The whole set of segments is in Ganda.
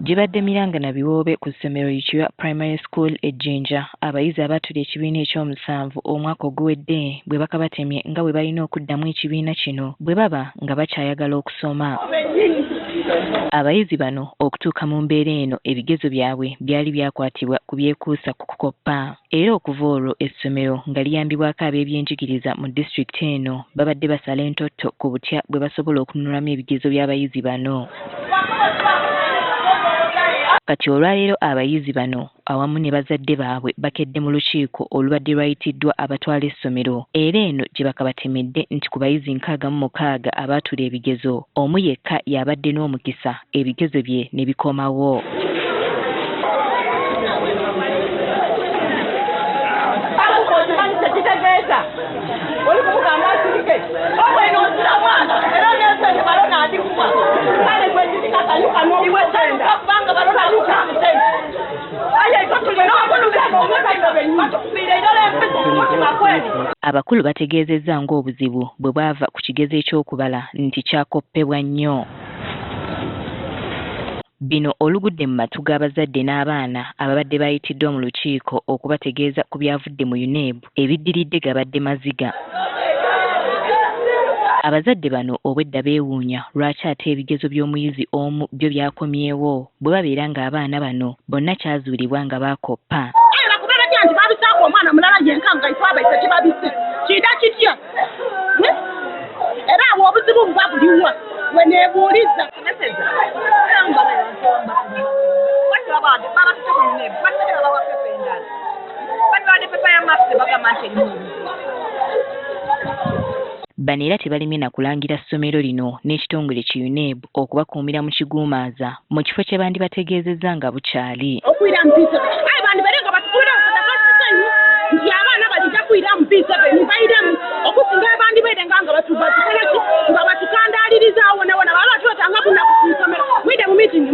Gibadde Miranga na Biwoobe ku ssomero Ichira Primary School Ejjinja abayizi abaatulya ekibiina ekyomusanvu omwaka oguwedde bwe bakabatemye nga bwe balina okuddamu ekibiina kino bwe baba nga bakyayagala okusoma. Abayizi bano okutuuka mu mbeera eno ebigezo byabwe byali byakwatibwa ku byekuusa ku kukoppa era okuva olwo essomero nga liyambibwako ab'ebyenjigiriza mu disitulikiti eno babadde basala entotto ku butya bwe basobola okununulamu ebigezo by'abayizi bano. Kati olwaleero abayizi bano awamu ne bazadde baabwe bakedde mu lukiiko olubadde lwayitiddwa abatwala essomero era eno gye bakabatemedde nti ku bayizi 66 abaatula ebigezo omu yekka y'abadde n'omukisa ebigezo bye ne bikomawo. Abakulu bategeezezza ng'obuzibu bwe bwava ku kigezo eky'okubala nti kyakoppebwa nnyo. Bino olugudde mu matu g'abazadde n'abaana ababadde bayitiddwa mu lukiiko okubategeeza ku byavudde mu UNEB ebiddiridde gabadde maziga. Abazadde bano obwedda beewuunya lwaki ate ebigezo by'omuyizi omu byo byakomyewo bwe babeera ng'abaana bano bonna kyazuulibwa nga baakoppa. Omwana mulala yenkanga itwabaise kibabise kida kitya era awo obuzibu bwa buliwa weneebuuliza bano era tebalimye na kulangira ssomero lino n'ekitongole ki UNEB okubakuumira mu kiguumaaza mu kifo kye bandi bategeezezza nga bukyali. Okwira mpisa bandi barenga batukula nti abaana balijja kwira mu P7 bairemu okusinga abandi beerenga nga batukolaki nga batukandaaliriza awo nawona baba batwetanga kunaku ku ssomero mwide mu meeting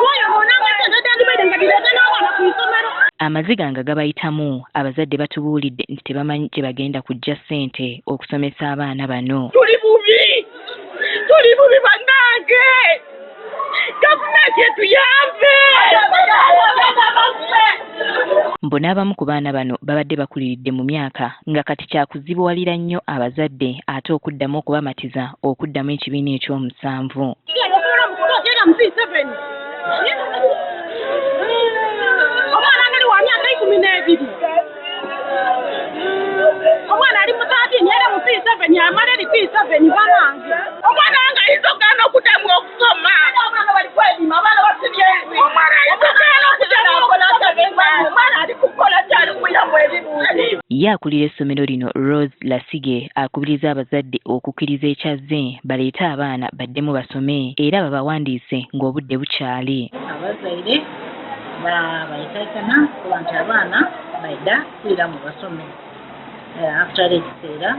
oyo bonanga tendedde beerenga direeta n'abaana ku ssomero. Amaziga nga gabayitamu abazadde batubuulidde nti tebamanyi gye bagenda kujja ssente okusomesa abaana bano. Tuli bubi bannange gavumenti etuyambe. Mbona abamu ku baana bano babadde bakuliridde mu myaka nga kati kyakuzibuwalira nnyo abazadde ate okuddamu okubamatiza okuddamu ekibiina ekyomusanvu. Omwana ali mu 13 yere mu P7 yamala eri P7 banange. Omwana wange ayizogana okuddamu okusoma. Omwana bali kwedima abaana basibye. Omwana ayizogana okuddamu okusoma. Omwana ali kukola kyali kuyamu ebibuuzo. Ye akulira essomero lino Rose Lasige akubiriza abazadde okukkiriza ekyazze baleete abaana baddemu basome era babawandiise ng'obudde bukyali. Abazaire bayitaikana kuba nti abaana baida kwira mu basome after ekiseera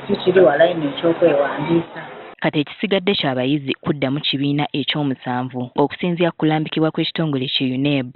kikiri walayini ekyokwewandiisa. Kati ekisigadde ky'abayizi kuddamu kibiina ekyomusanvu okusinziira ku kulambikibwa kw'ekitongole ki UNEB.